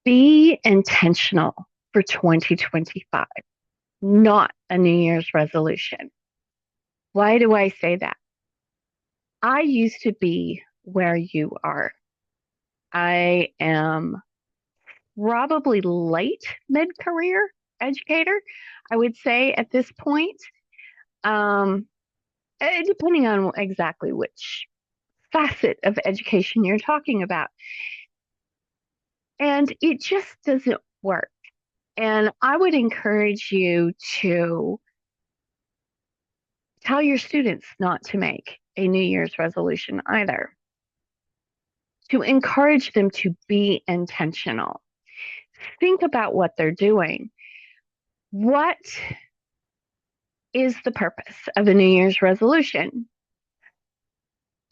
Be intentional for 2025, not a New Year's resolution. Why do I say that? I used to be where you are. I am probably late mid career educator, I would say at this point, um, depending on exactly which facet of education you're talking about. And it just doesn't work. And I would encourage you to tell your students not to make a New Year's resolution either, to encourage them to be intentional. Think about what they're doing. What is the purpose of a New Year's resolution?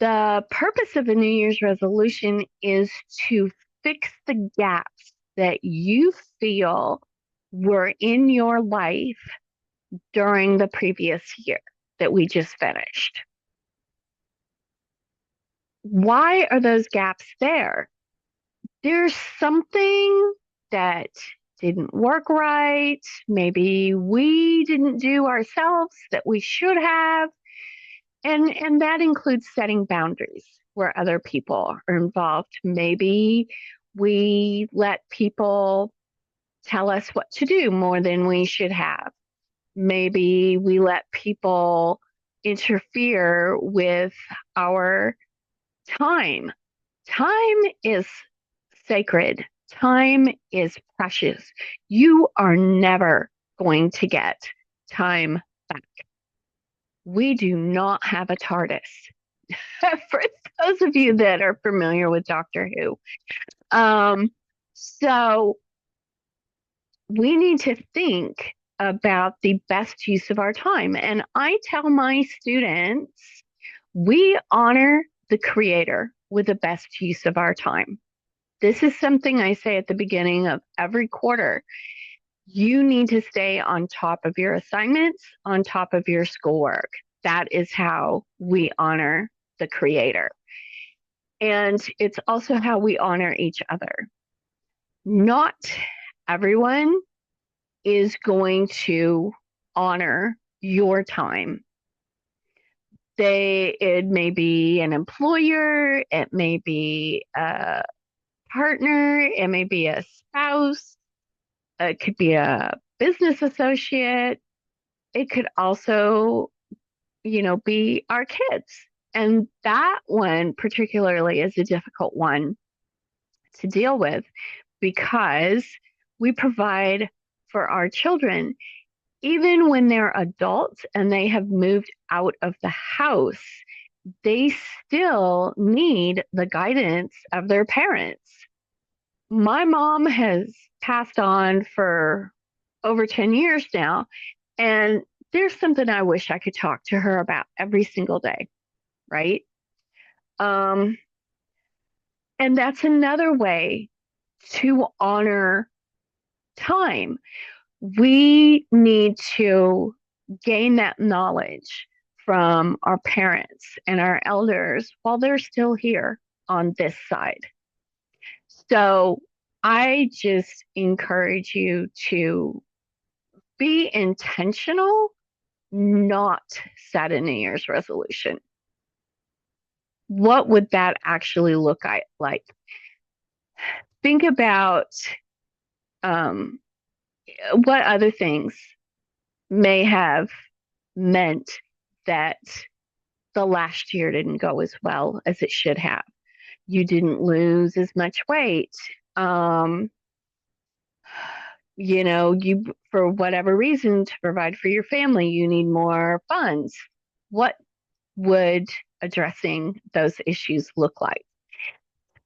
The purpose of a New Year's resolution is to fix the gaps that you feel were in your life during the previous year that we just finished. Why are those gaps there? There's something that didn't work right. Maybe we didn't do ourselves that we should have. And that includes setting boundaries where other people are involved. Maybe we let people tell us what to do more than we should have. Maybe we let people interfere with our time. Time is sacred. Time is precious. You are never going to get time back. We do not have a TARDIS. For those of you that are familiar with Doctor Who. So we need to think about the best use of our time. And I tell my students, we honor the creator with the best use of our time. This is something I say at the beginning of every quarter. You need to stay on top of your assignments, on top of your schoolwork. That is how we honor the creator. And it's also how we honor each other. Not everyone is going to honor your time. It may be an employer, it may be a partner, it may be a spouse, it could be a business associate, it could also, be our kids. And that one particularly is a difficult one to deal with because we provide for our children even when they're adults and they have moved out of the house, they still need the guidance of their parents. My mom has passed on for over 10 years now, and there's something I wish I could talk to her about every single day, right? Um, and that's another way to honor time. We need to gain that knowledge from our parents and our elders while they're still here on this side. So I just encourage you to be intentional, not set a New Year's resolution. What would that actually look like? Think about um, what other things may have meant that the last year didn't go as well as it should have. You didn't lose as much weight. Um, you, for whatever reason, to provide for your family, you need more funds. What would addressing those issues look like?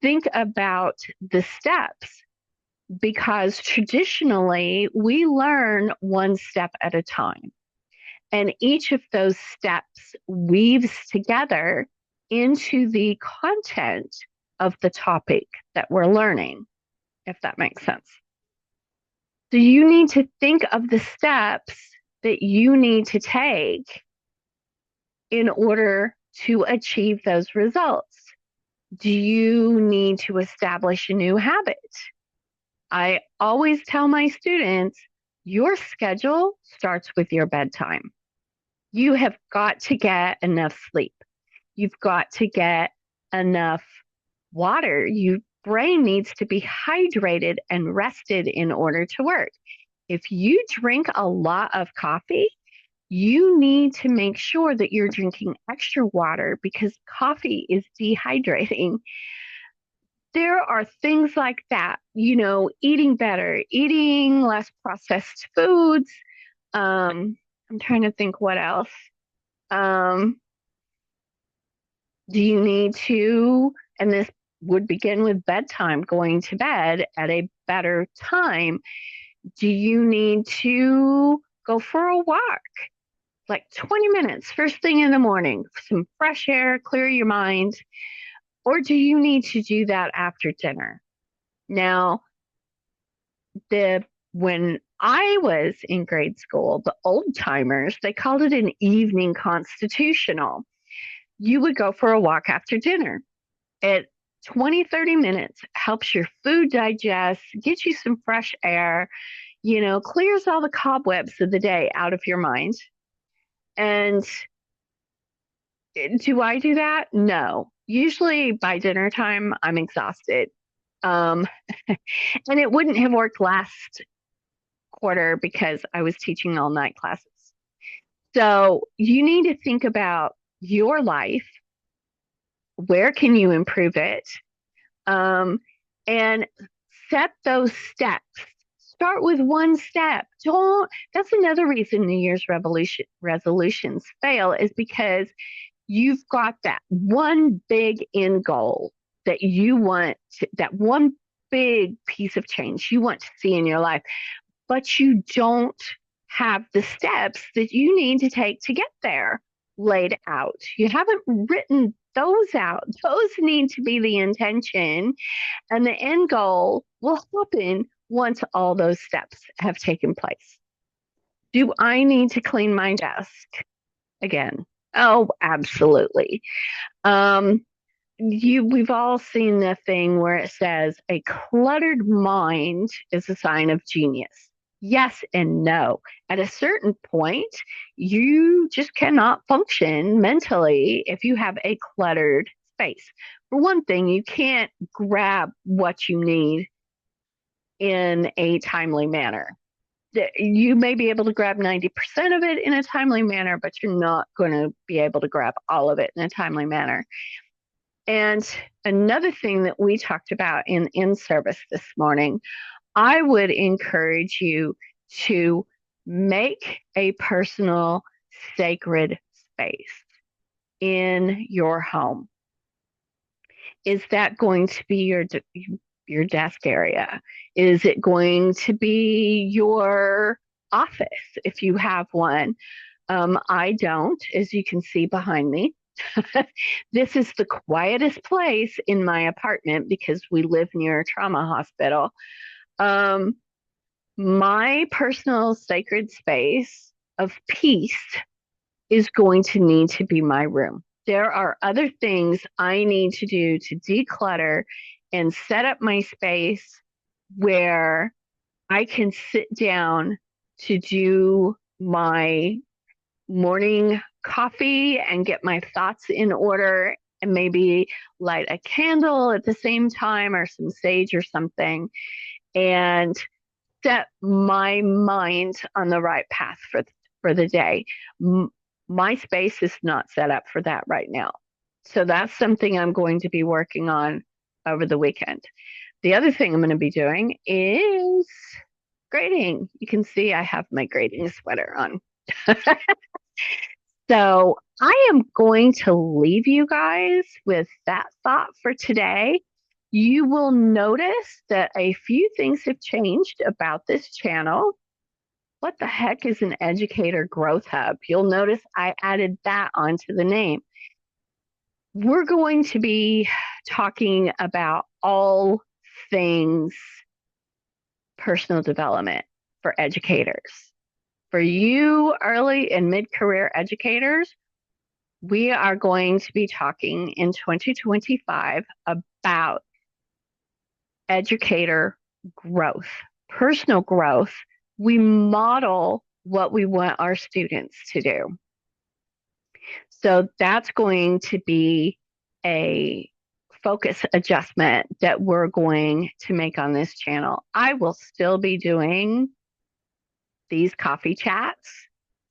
Think about the steps because traditionally we learn one step at a time. And each of those steps weaves together into the content of the topic that we're learning, if that makes sense. So you need to think of the steps that you need to take in order to achieve those results. Do you need to establish a new habit? I always tell my students, your schedule starts with your bedtime. You have got to get enough sleep. You've got to get enough water. Your brain needs to be hydrated and rested in order to work. If you drink a lot of coffee, you need to make sure that you're drinking extra water because coffee is dehydrating. There are things like that, eating better, eating less processed foods. I'm trying to think what else. Um, do you need to, and this would begin with bedtime, going to bed at a better time. Do you need to go for a walk? Like 20 minutes, first thing in the morning, some fresh air, clear your mind. Or do you need to do that after dinner? Now, the when I was in grade school, the old timers, they called it an evening constitutional. You would go for a walk after dinner. It 20, 30 minutes helps your food digest, gets you some fresh air, clears all the cobwebs of the day out of your mind. And do I do that? No. Usually by dinner time, I'm exhausted. Um, and it wouldn't have worked last quarter because I was teaching all night classes. So you need to think about your life. Where can you improve it? Um, and set those steps. Start with one step. That's another reason New Year's resolutions fail is because you've got that one big end goal that you want that one big piece of change you want to see in your life, but you don't have the steps that you need to take to get there laid out. You haven't written those out. Those need to be the intention, and the end goal will happen once all those steps have taken place. Do I need to clean my desk again? Oh, absolutely. Um, we've all seen the thing where it says a cluttered mind is a sign of genius. Yes and no. At a certain point, you just cannot function mentally if you have a cluttered space. For one thing, you can't grab what you need in a timely manner. You may be able to grab 90% of it in a timely manner, but you're not going to be able to grab all of it in a timely manner. And another thing that we talked about in service this morning, I would encourage you to make a personal sacred space in your home. Is that going to be your desk area? Is it going to be your office if you have one? I don't, as you can see behind me. This is the quietest place in my apartment because we live near a trauma hospital. Um, my personal sacred space of peace is going to need to be my room. There are other things I need to do to declutter and set up my space where I can sit down to do my morning coffee and get my thoughts in order and maybe light a candle at the same time or some sage or something and set my mind on the right path for the day. My space is not set up for that right now. So that's something I'm going to be working on over the weekend. The other thing I'm going to be doing is grading. You can see I have my grading sweater on. So I am going to leave you guys with that thought for today. You will notice that a few things have changed about this channel. What the heck is an educator growth hub? You'll notice I added that onto the name. We're going to be talking about all things personal development for educators. For you early and mid-career educators, we are going to be talking in 2025 about educator growth, personal growth. We model what we want our students to do. So that's going to be a focus adjustment that we're going to make on this channel. I will still be doing these coffee chats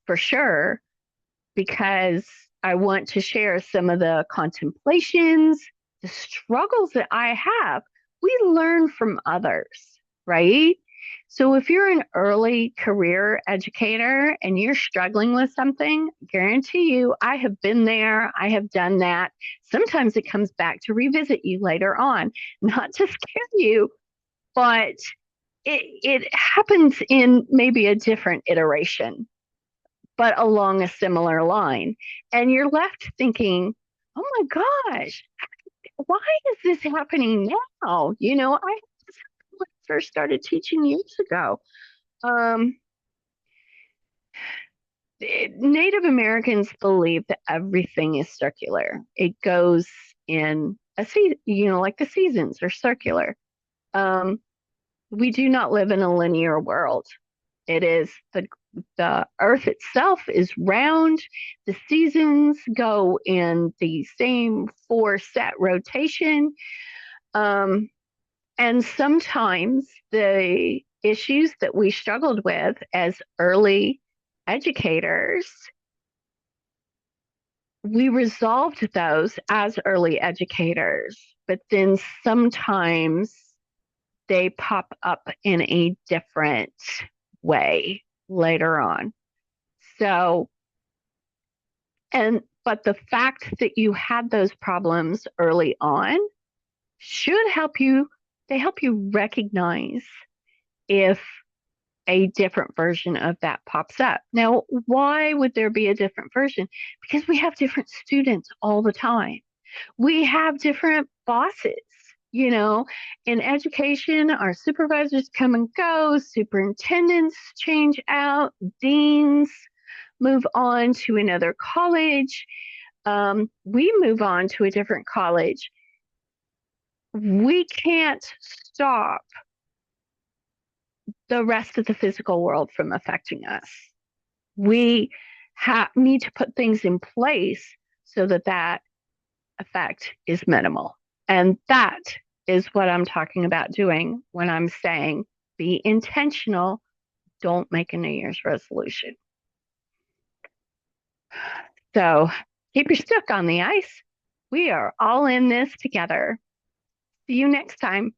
for sure because I want to share some of the contemplations, the struggles that I have. We learn from others, right? So if you're an early career educator and you're struggling with something, guarantee you, I have been there, I have done that. Sometimes it comes back to revisit you later on, not to scare you, but it happens in maybe a different iteration, but along a similar line. And you're left thinking, oh my gosh, why is this happening now? I first started teaching years ago. Um, Native Americans believe that everything is circular. It goes in a season, like the seasons are circular. Um, we do not live in a linear world. It is the earth itself is round. The seasons go in the same four set rotation. Um, and sometimes the issues that we struggled with as early educators, we resolved those as early educators, but then sometimes they pop up in a different way later on. So, but the fact that you had those problems early on should help you, they help you recognize if a different version of that pops up. Now, why would there be a different version? Because we have different students all the time. We have different bosses. In education, our supervisors come and go, superintendents change out, deans move on to another college. We move on to a different college. We can't stop the rest of the physical world from affecting us. We need to put things in place so that that effect is minimal. And that is what I'm talking about doing when I'm saying be intentional, don't make a New Year's resolution. So keep your stick on the ice. We are all in this together. See you next time.